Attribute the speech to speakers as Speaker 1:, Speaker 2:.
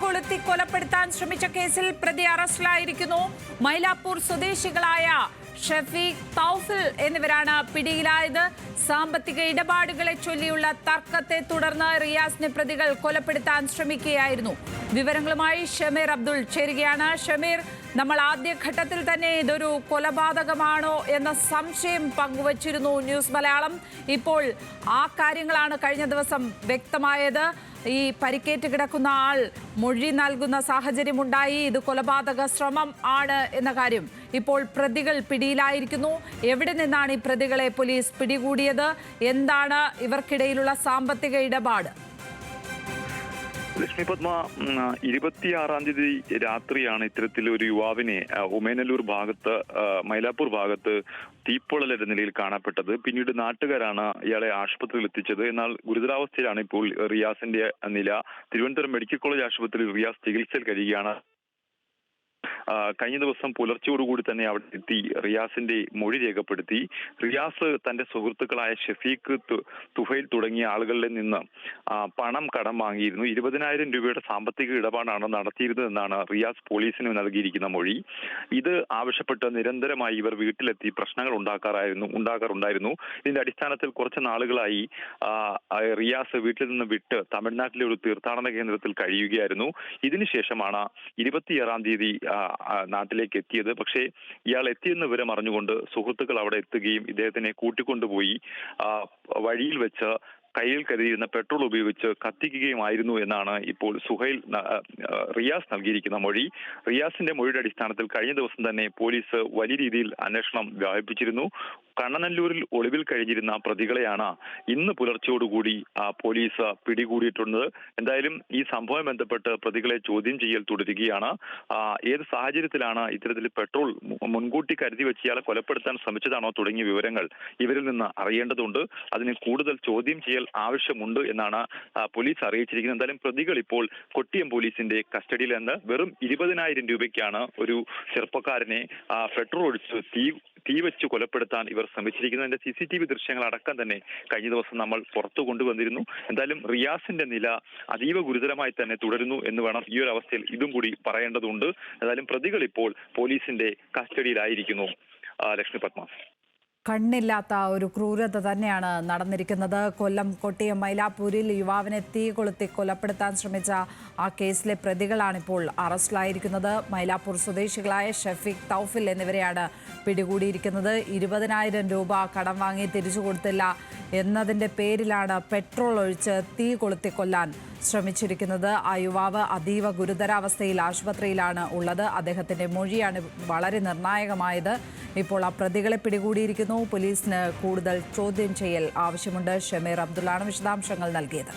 Speaker 1: കൊളുത്തി കൊലപ്പെടുത്താൻ ശ്രമിച്ച കേസിൽ പ്രതി അറസ്റ്റിലായിരിക്കുന്നു. മൈലാപ്പൂർ സ്വദേശികളായ ഷഫീഖ്, തൗഫിൽ എന്നിവരാണ് പിടിയിലായത്. സാമ്പത്തിക ഇടപാടുകളെ ചൊല്ലിയുള്ള തർക്കത്തെ തുടർന്ന് റിയാസിനെ പ്രതികൾ കൊലപ്പെടുത്താൻ ശ്രമിക്കുകയായിരുന്നു. വിവരങ്ങളുമായി ഷമീർ അബ്ദുൾ ചേരുകയാണ്. ഷമീർ, നമ്മൾ ആദ്യഘട്ടത്തിൽ തന്നെ ഇതൊരു കൊലപാതകമാണോ എന്ന സംശയം പങ്കുവച്ചിരുന്നു ന്യൂസ് മലയാളം. ഇപ്പോൾ ആ കാര്യങ്ങളാണ് കഴിഞ്ഞ ദിവസം വ്യക്തമായത്. ഈ പരിക്കേറ്റ് കിടക്കുന്ന ആൾ മൊഴി നൽകുന്ന സാഹചര്യമുണ്ടായി. ഇത് കൊലപാതക ശ്രമം ആണ് എന്ന കാര്യം. ഇപ്പോൾ പ്രതികൾ പിടിയിലായിരിക്കുന്നു. എവിടെ നിന്നാണ് ഈ പ്രതികളെ പോലീസ് പിടികൂടിയത്? എന്താണ് ഇവർക്കിടയിലുള്ള സാമ്പത്തിക ഇടപാട്?
Speaker 2: ലക്ഷ്മി പത്മ, 26-ാം തീയതി രാത്രിയാണ് ഇത്തരത്തിൽ ഒരു യുവാവിനെ ഉമേനല്ലൂർ ഭാഗത്ത്, മൈലാപ്പൂർ ഭാഗത്ത് തീപ്പൊള്ളലേറ്റ നിലയിൽ കാണപ്പെട്ടത്. പിന്നീട് നാട്ടുകാരാണ് ഇയാളെ ആശുപത്രിയിൽ എത്തിച്ചത്. എന്നാൽ ഗുരുതരാവസ്ഥയിലാണ് ഇപ്പോൾ റിയാസിന്റെ നില. തിരുവനന്തപുരം മെഡിക്കൽ കോളേജ് ആശുപത്രിയിൽ റിയാസ് ചികിത്സയിൽ കഴിയുകയാണ്. കഴിഞ്ഞ ദിവസം പുലർച്ചയോടുകൂടി തന്നെ അവിടെ എത്തി റിയാസിന്റെ മൊഴി രേഖപ്പെടുത്തി. റിയാസ് തന്റെ സുഹൃത്തുക്കളായ ഷഫീഖ്, തുഫൈൽ തുടങ്ങിയ ആളുകളിൽ നിന്ന് പണം കടം വാങ്ങിയിരുന്നു. 20,000 രൂപയുടെ സാമ്പത്തിക ഇടപാടാണ് നടത്തിയിരുന്നതെന്നാണ് റിയാസ് പോലീസിന് നൽകിയിരിക്കുന്ന മൊഴി. ഇത് ആവശ്യപ്പെട്ട് നിരന്തരമായി ഇവർ വീട്ടിലെത്തി പ്രശ്നങ്ങൾ ഉണ്ടാകാറുണ്ടായിരുന്നു. ഇതിന്റെ അടിസ്ഥാനത്തിൽ കുറച്ച് നാളുകളായി റിയാസ് വീട്ടിൽ നിന്ന് വിട്ട് തമിഴ്നാട്ടിലെ ഒരു തീർത്ഥാടന കേന്ദ്രത്തിൽ കഴിയുകയായിരുന്നു. ഇതിനുശേഷമാണ് 26-ാം തീയതി നാട്ടിലേക്ക് എത്തിയത്. പക്ഷേ ഇയാൾ എത്തിയെന്ന് വിവരം അറിഞ്ഞുകൊണ്ട് സുഹൃത്തുക്കൾ അവിടെ എത്തുകയും ഇദ്ദേഹത്തിനെ കൂട്ടിക്കൊണ്ടുപോയി വഴിയിൽ വെച്ച് കയ്യിൽ കരുതിയിരുന്ന പെട്രോൾ ഉപയോഗിച്ച് കത്തിക്കുകയുമായിരുന്നു എന്നാണ് ഇപ്പോൾ റിയാസ് നൽകിയിരിക്കുന്ന മൊഴി. റിയാസിന്റെ മൊഴിയുടെ അടിസ്ഥാനത്തിൽ കഴിഞ്ഞ ദിവസം തന്നെ പോലീസ് വലിയ രീതിയിൽ അന്വേഷണം വ്യാപിപ്പിച്ചിരുന്നു. കണ്ണനല്ലൂരിൽ ഒളിവിൽ കഴിഞ്ഞിരുന്ന പ്രതികളെയാണ് ഇന്ന് പുലർച്ചയോടുകൂടി പോലീസ് പിടികൂടിയിട്ടുള്ളത്. എന്തായാലും ഈ സംഭവം ബന്ധപ്പെട്ട് പ്രതികളെ ചോദ്യം ചെയ്യൽ തുടരുകയാണ്. ഏത് സാഹചര്യത്തിലാണ് ഇത്തരത്തിൽ പെട്രോൾ മുൻകൂട്ടി കരുതി വെച്ച് ഇയാളെ കൊലപ്പെടുത്താൻ ശ്രമിച്ചതാണോ തുടങ്ങിയ വിവരങ്ങൾ ഇവരിൽ നിന്ന് അറിയേണ്ടതുണ്ട്. അതിന് കൂടുതൽ ചോദ്യം ചെയ്യൽ ആവശ്യമുണ്ട് എന്നാണ് പോലീസ് അറിയിച്ചിരിക്കുന്നത്. എന്തായാലും പ്രതികൾ ഇപ്പോൾ കൊട്ടിയം പോലീസിന്റെ കസ്റ്റഡിയിൽ നിന്ന് വെറും 20,000 രൂപയ്ക്കാണ് ഒരു ചെറുപ്പക്കാരനെ പെട്രോൾ ഒഴിച്ച് തീ വെച്ച് കൊലപ്പെടുത്താൻ ഇവർ ശ്രമിച്ചിരിക്കുന്നതിന്റെ CCTV ദൃശ്യങ്ങൾ അടക്കം തന്നെ കഴിഞ്ഞ ദിവസം നമ്മൾ പുറത്തു കൊണ്ടുവന്നിരുന്നു. എന്തായാലും റിയാസിന്റെ നില അതീവ ഗുരുതരമായി തന്നെ തുടരുന്നു എന്ന് വേണം ഈ ഒരു അവസ്ഥയിൽ ഇതും കൂടി പറയേണ്ടതുണ്ട്. എന്തായാലും പ്രതികൾ ഇപ്പോൾ പോലീസിന്റെ കസ്റ്റഡിയിലായിരിക്കുന്നു. ലക്ഷ്മി പത്മ,
Speaker 1: കണ്ണില്ലാത്ത ഒരു ക്രൂരത തന്നെയാണ് നടന്നിരിക്കുന്നത്. കൊല്ലം കൊട്ടിയം മൈലാപ്പൂരിൽ യുവാവിനെ തീ കൊളുത്തി കൊലപ്പെടുത്താൻ ശ്രമിച്ച ആ കേസിലെ പ്രതികളാണിപ്പോൾ അറസ്റ്റിലായിരിക്കുന്നത്. മൈലാപ്പൂർ സ്വദേശികളായ ഷഫീഖ്, തൗഫിൽ എന്നിവരെയാണ് പിടികൂടിയിരിക്കുന്നത്. 20,000 രൂപ കടം വാങ്ങി തിരിച്ചു കൊടുത്തില്ല എന്നതിൻ്റെ പേരിലാണ് പെട്രോൾ ഒഴിച്ച് തീ കൊളുത്തി കൊല്ലാൻ ശ്രമിച്ചിരിക്കുന്നത്. ആ യുവാവ് അതീവ ഗുരുതരാവസ്ഥയിൽ ആശുപത്രിയിലാണ് ഉള്ളത്. അദ്ദേഹത്തിൻ്റെ മൊഴിയാണ് വളരെ നിർണായകമായത്. ഇപ്പോൾ ആ പ്രതികളെ പിടികൂടിയിരിക്കുന്നു. പോലീസിന് കൂടുതൽ ചോദ്യം ചെയ്യൽ ആവശ്യമുണ്ട്. ഷമീർ അബ്ദുള്ളാണ് വിശദാംശങ്ങൾ നൽകിയത്.